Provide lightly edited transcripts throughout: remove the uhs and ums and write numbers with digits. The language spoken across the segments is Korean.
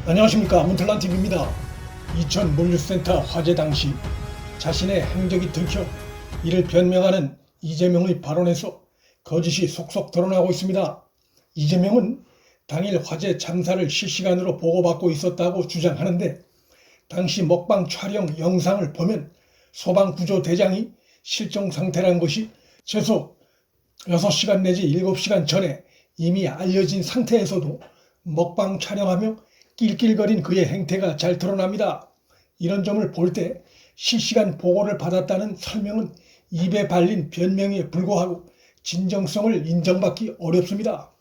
안녕하십니까, 문틀란TV입니다. 이천 물류센터 화재 당시 자신의 행적이 들켜 이를 변명하는 이재명의 발언에서 거짓이 속속 드러나고 있습니다. 이재명은 당일 화재 참사를 실시간으로 보고받고 있었다고 주장하는데, 당시 먹방 촬영 영상을 보면 소방구조대장이 실종 상태라는 것이 최소 6시간 내지 7시간 전에 이미 알려진 상태에서도 먹방 촬영하며 낄낄거린 그의 행태가 잘 드러납니다. 이런 점을 볼 때 실시간 보고를 받았다는 설명은 입에 발린 변명에 불과하고 진정성을 인정받기 어렵습니다.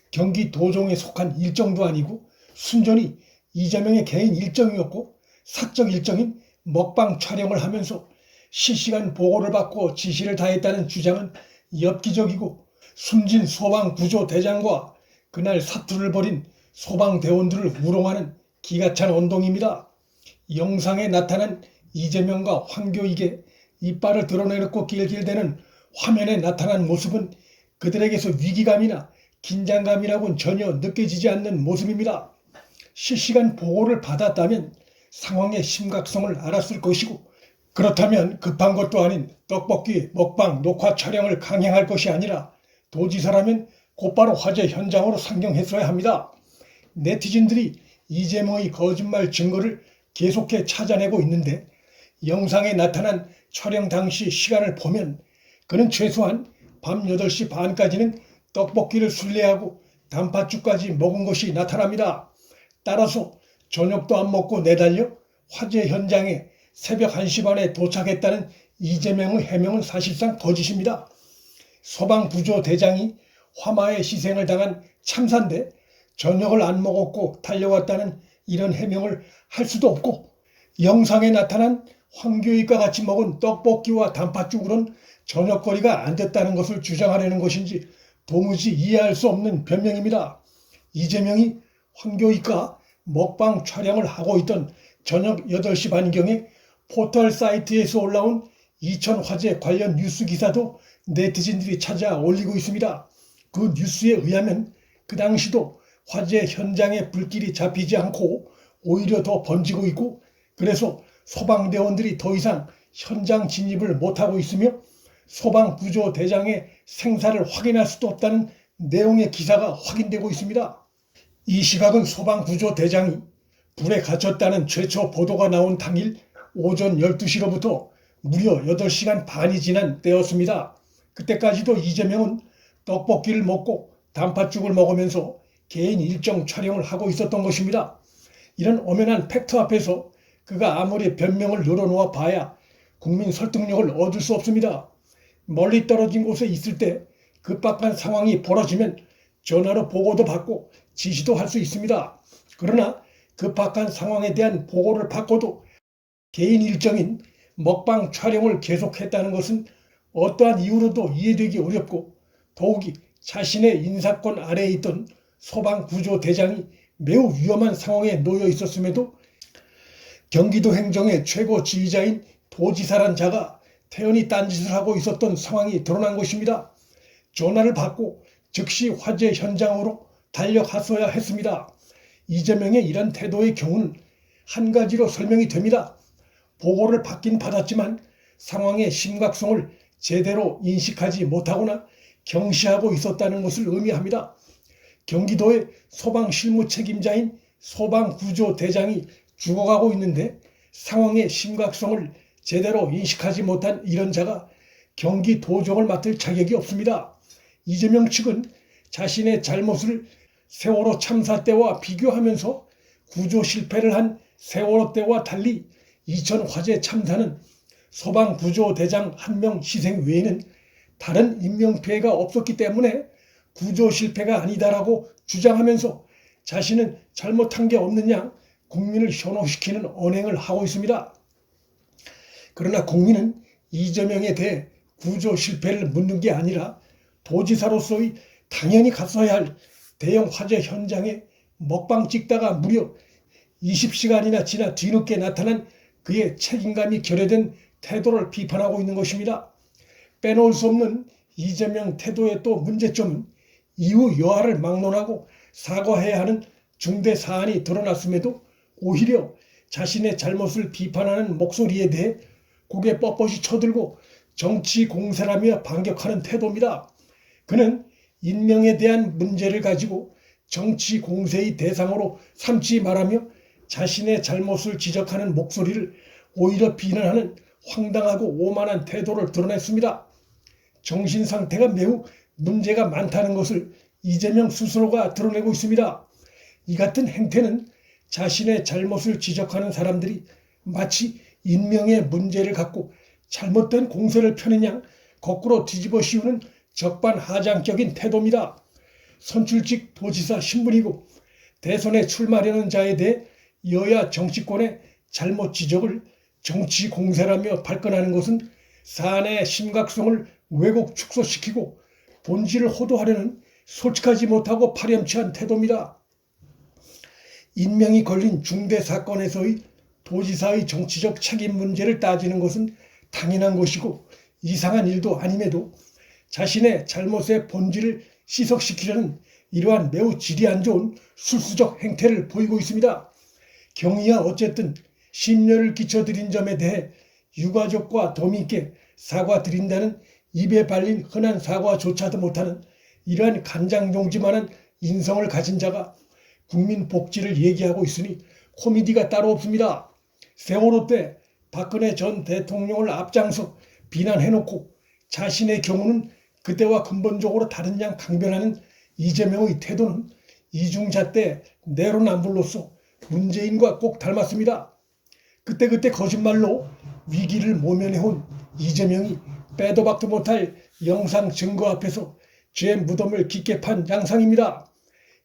경기 도정에 속한 일정도 아니고 순전히 이재명의 개인 일정이었고, 사적 일정인 먹방 촬영을 하면서 실시간 보고를 받고 지시를 다했다는 주장은 엽기적이고, 숨진 소방구조대장과 그날 사투를 벌인 소방대원들을 우롱하는 기가 찬 언동입니다. 영상에 나타난 이재명과 황교익의 이빨을 드러내놓고 낄낄대는 화면에 나타난 모습은 그들에게서 위기감이나 긴장감이라고는 전혀 느껴지지 않는 모습입니다. 실시간 보고를 받았다면 상황의 심각성을 알았을 것이고, 그렇다면 급한 것도 아닌 떡볶이 먹방 녹화 촬영을 강행할 것이 아니라 도지사라면 곧바로 화재 현장으로 상경했어야 합니다. 네티즌들이 이재명의 거짓말 증거를 계속해 찾아내고 있는데, 영상에 나타난 촬영 당시 시간을 보면 그는 최소한 밤 8시 반까지는 떡볶이를 순례하고 단팥죽까지 먹은 것이 나타납니다. 따라서 저녁도 안 먹고 내달려 화재 현장에 새벽 1시 반에 도착했다는 이재명의 해명은 사실상 거짓입니다. 소방구조대장이 화마에 희생을 당한 참사인데 저녁을 안 먹었고 달려왔다는 이런 해명을 할 수도 없고, 영상에 나타난 황교익과 같이 먹은 떡볶이와 단팥죽으로는 저녁거리가 안 됐다는 것을 주장하려는 것인지 도무지 이해할 수 없는 변명입니다. 이재명이 황교익과 먹방 촬영을 하고 있던 저녁 8시 반경에 포털 사이트에서 올라온 이천 화재 관련 뉴스 기사도 네티즌들이 찾아 올리고 있습니다. 그 뉴스에 의하면 그 당시도 화재 현장에 불길이 잡히지 않고 오히려 더 번지고 있고, 그래서 소방대원들이 더 이상 현장 진입을 못하고 있으며 소방구조대장의 생사를 확인할 수도 없다는 내용의 기사가 확인되고 있습니다. 이 시각은 소방구조대장이 불에 갇혔다는 최초 보도가 나온 당일 오전 12시로부터 무려 8시간 반이 지난 때였습니다. 그때까지도 이재명은 떡볶이를 먹고 단팥죽을 먹으면서 개인 일정 촬영을 하고 있었던 것입니다. 이런 엄연한 팩트 앞에서 그가 아무리 변명을 늘어놓아 봐야 국민 설득력을 얻을 수 없습니다. 멀리 떨어진 곳에 있을 때 급박한 상황이 벌어지면 전화로 보고도 받고 지시도 할 수 있습니다. 그러나 급박한 상황에 대한 보고를 받고도 개인 일정인 먹방 촬영을 계속했다는 것은 어떠한 이유로도 이해되기 어렵고, 더욱이 자신의 인사권 아래에 있던 소방구조대장이 매우 위험한 상황에 놓여 있었음에도 경기도 행정의 최고 지휘자인 도지사란 자가 태연히 딴짓을 하고 있었던 상황이 드러난 것입니다. 전화를 받고 즉시 화재 현장으로 달려갔어야 했습니다. 이재명의 이런 태도의 경우는 한 가지로 설명이 됩니다. 보고를 받긴 받았지만 상황의 심각성을 제대로 인식하지 못하거나 경시하고 있었다는 것을 의미합니다. 경기도의 소방 실무 책임자인 소방구조대장이 죽어가고 있는데 상황의 심각성을 제대로 인식하지 못한 이런 자가 경기도정을 맡을 자격이 없습니다. 이재명 측은 자신의 잘못을 세월호 참사 때와 비교하면서 구조 실패를 한 세월호 때와 달리 이천 화재 참사는 소방구조대장 1명 희생 외에는 다른 인명피해가 없었기 때문에 구조 실패가 아니다라고 주장하면서 자신은 잘못한 게 없는 양 국민을 현혹시키는 언행을 하고 있습니다. 그러나 국민은 이재명에 대해 구조 실패를 묻는 게 아니라 도지사로서의 당연히 갔어야 할 대형 화재 현장에 먹방 찍다가 무려 20시간이나 지나 뒤늦게 나타난 그의 책임감이 결여된 태도를 비판하고 있는 것입니다. 빼놓을 수 없는 이재명 태도의 또 문제점은 이후 여하를 막론하고 사과해야 하는 중대 사안이 드러났음에도 오히려 자신의 잘못을 비판하는 목소리에 대해 고개 뻣뻣이 쳐들고 정치 공세라며 반격하는 태도입니다. 그는 인명에 대한 문제를 가지고 정치 공세의 대상으로 삼지 말하며 자신의 잘못을 지적하는 목소리를 오히려 비난하는 황당하고 오만한 태도를 드러냈습니다. 정신 상태가 매우 문제가 많다는 것을 이재명 스스로가 드러내고 있습니다. 이 같은 행태는 자신의 잘못을 지적하는 사람들이 마치 인명의 문제를 갖고 잘못된 공세를 펴는 양 거꾸로 뒤집어 씌우는 적반하장적인 태도입니다. 선출직 도지사 신분이고 대선에 출마하려는 자에 대해 여야 정치권의 잘못 지적을 정치 공세라며 발끈하는 것은 사안의 심각성을 왜곡 축소시키고 본질을 호도하려는 솔직하지 못하고 파렴치한 태도입니다. 인명이 걸린 중대 사건에서의 도지사의 정치적 책임 문제를 따지는 것은 당연한 것이고 이상한 일도 아님에도 자신의 잘못의 본질을 시석시키려는 이러한 매우 질이 안 좋은 술수적 행태를 보이고 있습니다. 경위야 어쨌든 심려를 끼쳐드린 점에 대해 유가족과 도민께 사과드린다는 입에 발린 흔한 사과조차도 못하는 이러한 간장용지만한 인성을 가진 자가 국민 복지를 얘기하고 있으니 코미디가 따로 없습니다. 세월호 때 박근혜 전 대통령을 앞장서 비난해놓고 자신의 경우는 그때와 근본적으로 다른 양 강변하는 이재명의 태도는 이중잣대 내로남불로서 문재인과 꼭 닮았습니다. 그때 거짓말로 위기를 모면해온 이재명이 빼도 박도 못할 영상 증거 앞에서 죄 무덤을 깊게 판 양상입니다.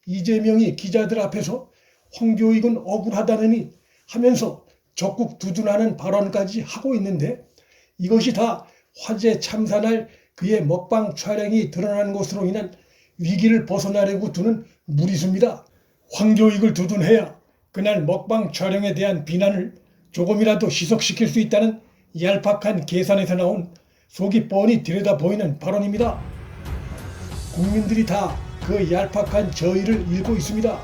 이재명이 기자들 앞에서 황교익은 억울하다느니 하면서 적극 두둔하는 발언까지 하고 있는데 이것이 다 화재 참사날 그의 먹방 촬영이 드러난 것으로 인한 위기를 벗어나려고 두는 무리수입니다. 황교익을 두둔해야 그날 먹방 촬영에 대한 비난을 조금이라도 희석시킬 수 있다는 얄팍한 계산에서 나온 속이 뻔히 들여다 보이는 발언입니다. 국민들이 다 그 얄팍한 저의를 읽고 있습니다.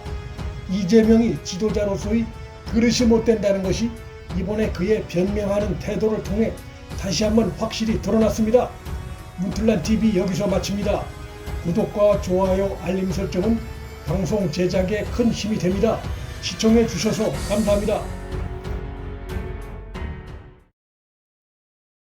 이재명이 지도자로서의 그릇이 못 된다는 것이 이번에 그의 변명하는 태도를 통해 다시 한번 확실히 드러났습니다. 문틀란TV 여기서 마칩니다. 구독과 좋아요, 알림 설정은 방송 제작에 큰 힘이 됩니다. 시청해 주셔서 감사합니다.